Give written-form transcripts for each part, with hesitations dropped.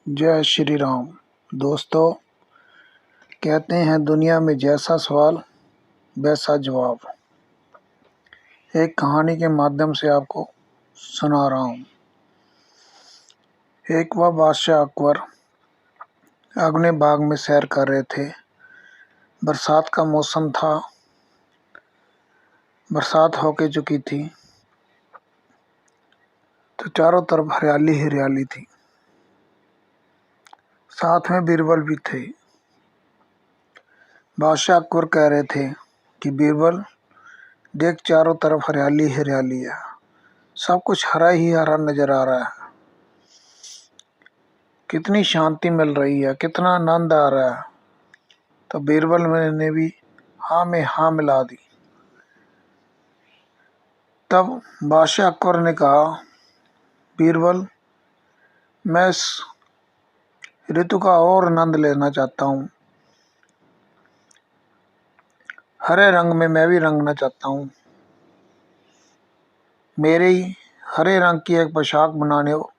जय श्री राम। दोस्तों, कहते हैं दुनिया में जैसा सवाल वैसा जवाब। एक कहानी के माध्यम से आपको सुना रहा हूँ। एक बार बादशाह अकबर अपने बाग में सैर कर रहे थे। बरसात का मौसम था, बरसात होके चुकी थी, तो चारों तरफ हरियाली ही हरियाली थी। साथ में बीरबल भी थे। बादशाह अकबर कह रहे थे कि बीरबल, देख चारों तरफ हरियाली ही हरियाली है, सब कुछ हरा ही हरा नजर आ रहा है। कितनी शांति मिल रही है, कितना आनंद आ रहा है। तो बीरबल ने भी हाँ में हाँ मिला दी। तब बादशाह अकबर ने कहा, बीरबल, मैं इस ऋतु का और आनंद लेना चाहता हूँ। हरे रंग में मैं भी रंगना चाहता हूँ। मेरे ही हरे रंग की एक पोशाक बनाने हो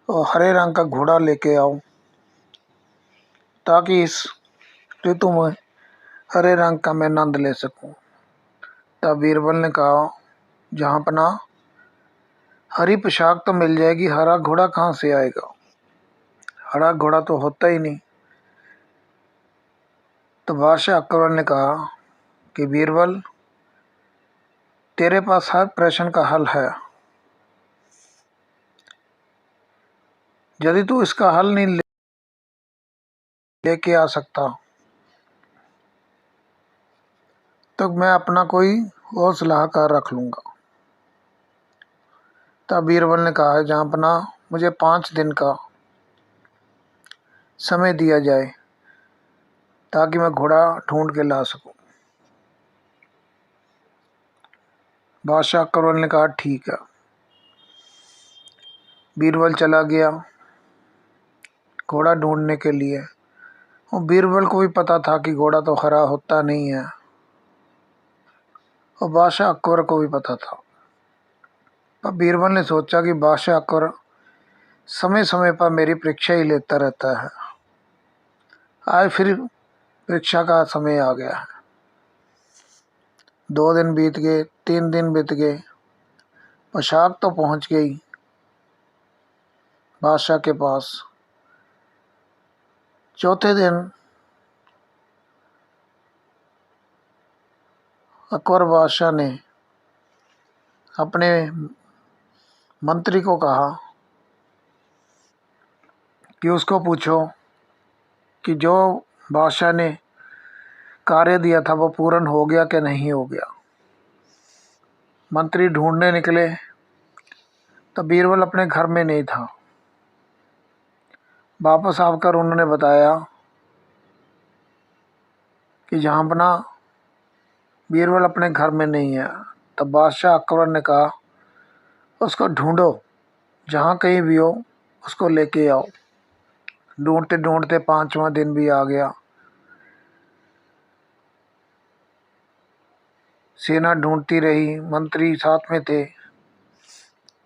और हरे रंग का घोड़ा लेके आओ, ताकि इस ऋतु में हरे रंग का मैं आनंद ले सकूं। तब बीरबल ने कहा, जहाँ पना हरी पोशाक तो मिल जाएगी, हरा घोड़ा कहाँ से आएगा? हरा घोड़ा तो होता ही नहीं। तो बादशाह अकबर ने कहा कि बीरबल, तेरे पास हर प्रश्न का हल है। यदि तू इसका हल नहीं लेके आ सकता तो मैं अपना कोई और सलाहकार रख लूँगा। तब बीरबल ने कहा, जहाँ पना मुझे 5 दिन का समय दिया जाए, ताकि मैं घोड़ा ढूंढ के ला सकूं। बादशाह अकबर ने कहा, ठीक है। बीरबल चला गया घोड़ा ढूंढने के लिए। और बीरबल को भी पता था कि घोड़ा तो हरा होता नहीं है, और बादशाह अकबर को भी पता था। अब बीरबल ने सोचा कि बादशाह अकबर समय समय पर मेरी परीक्षा ही लेता रहता है। आज फिर परीक्षा का समय आ गया है। 2 दिन बीत गए, 3 दिन बीत गए, पोशाक तो पहुंच गई बादशाह के पास। चौथे दिन अकबर बादशाह ने अपने मंत्री को कहा कि उसको पूछो कि जो बादशाह ने कार्य दिया था वो पूर्ण हो गया कि नहीं हो गया। मंत्री ढूंढने निकले तो बीरबल अपने घर में नहीं था। वापस आकर उन्होंने बताया कि जहाँपना बीरबल अपने घर में नहीं है। तब बादशाह अकबर ने कहा, उसको ढूंढो, जहाँ कहीं भी हो उसको लेके आओ। ढूंढते ढूंढते 5वां दिन भी आ गया। सेना ढूंढती रही, मंत्री साथ में थे।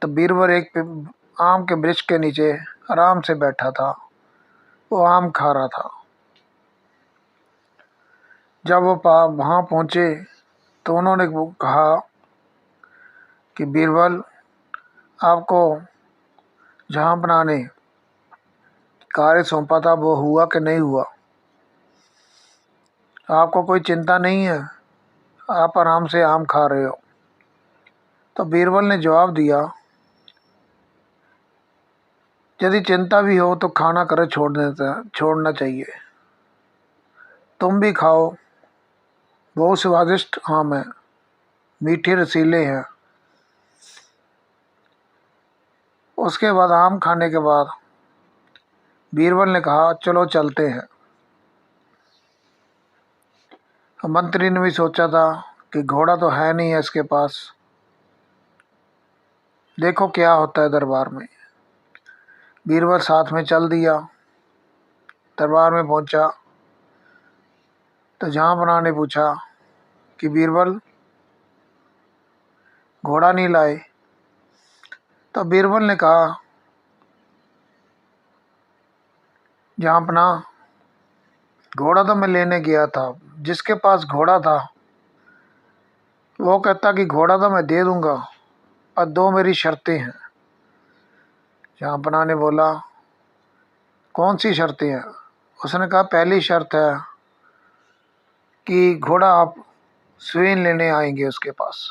तो बीरबल एक आम के वृक्ष के नीचे आराम से बैठा था, वो आम खा रहा था। जब वो वहाँ पहुँचे तो उन्होंने कहा कि बीरबल, आपको जहाँ बनाने कार्य सौंपा था वो हुआ कि नहीं हुआ? आपको कोई चिंता नहीं है? आप आराम से आम खा रहे हो। तो बीरबल ने जवाब दिया, यदि चिंता भी हो तो खाना करे छोड़ना चाहिए। तुम भी खाओ, बहुत स्वादिष्ट आम है, मीठे रसीले हैं। उसके बाद आम खाने के बाद बीरबल ने कहा, चलो चलते हैं। मंत्री ने भी सोचा था कि घोड़ा तो है नहीं है इसके पास, देखो क्या होता है दरबार में। बीरबल साथ में चल दिया। दरबार में पहुंचा तो जहाँपनाह ने पूछा कि बीरबल, घोड़ा नहीं लाए? तो बीरबल ने कहा जहाँ अपना घोड़ा तो मैं लेने गया था, जिसके पास घोड़ा था वो कहता कि घोड़ा तो मैं दे दूंगा और दो मेरी शर्तें हैं। जहाँ अपना ने बोला कौन सी शर्तें हैं? उसने कहा पहली शर्त है कि घोड़ा आप सुईन लेने आएंगे उसके पास।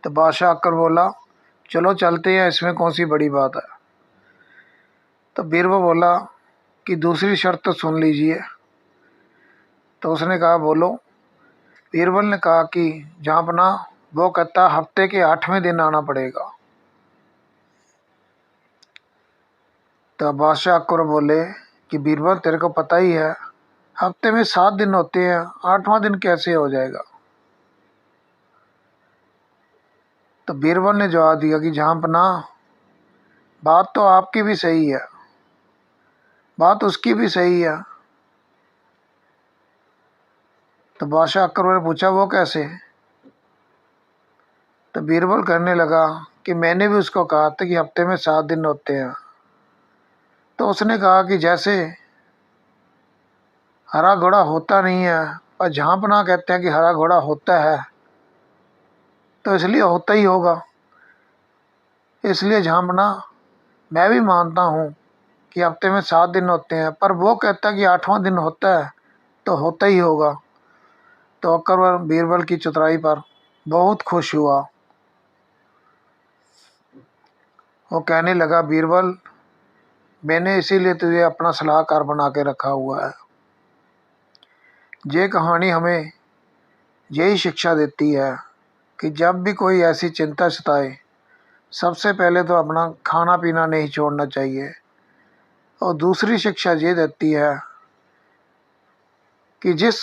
तो बादशाह आकर बोला चलो चलते हैं, इसमें कौन सी बड़ी बात है। तो बीरबल बोला कि दूसरी शर्त तो सुन लीजिए। तो उसने कहा बोलो। बीरबल ने कहा कि जहाँ अपना वो कहता हफ्ते के 8वें दिन आना पड़ेगा। तो बादशाह अकबर बोले कि बीरबल तेरे को पता ही है हफ्ते में 7 दिन होते हैं, 8वां दिन कैसे हो जाएगा। तो बीरबल ने जवाब दिया कि जहाँ अपना बात तो आपकी भी सही है, बात उसकी भी सही है। तो बादशाह अकबर ने पूछा वो कैसे? तो बीरबल कहने लगा कि मैंने भी उसको कहा था कि हफ्ते में 7 दिन होते हैं। तो उसने कहा कि जैसे हरा घोड़ा होता नहीं है और जहाँ पना कहते हैं कि हरा घोड़ा होता है, तो इसलिए होता ही होगा। इसलिए जहाँ पना मैं भी मानता हूँ कि हफ्ते में 7 दिन होते हैं, पर वो कहता है कि 8वां दिन होता है तो होता ही होगा। तो अकबर बीरबल की चतुराई पर बहुत खुश हुआ। वो कहने लगा बीरबल मैंने इसीलिए तुझे अपना सलाहकार बना के रखा हुआ है। ये कहानी हमें यही शिक्षा देती है कि जब भी कोई ऐसी चिंता सताए सबसे पहले तो अपना खाना पीना नहीं छोड़ना चाहिए। और दूसरी शिक्षा ये देती है कि जिस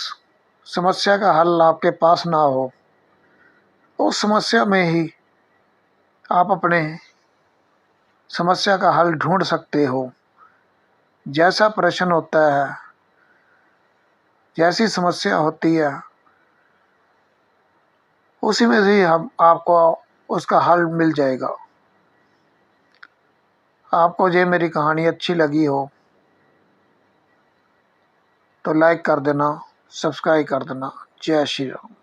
समस्या का हल आपके पास ना हो उस समस्या में ही आप अपने समस्या का हल ढूंढ सकते हो। जैसा प्रश्न होता है, जैसी समस्या होती है, उसी में से ही हम आपको उसका हल मिल जाएगा। आपको ये मेरी कहानी अच्छी लगी हो तो लाइक कर देना, सब्सक्राइब कर देना। जय श्री राम।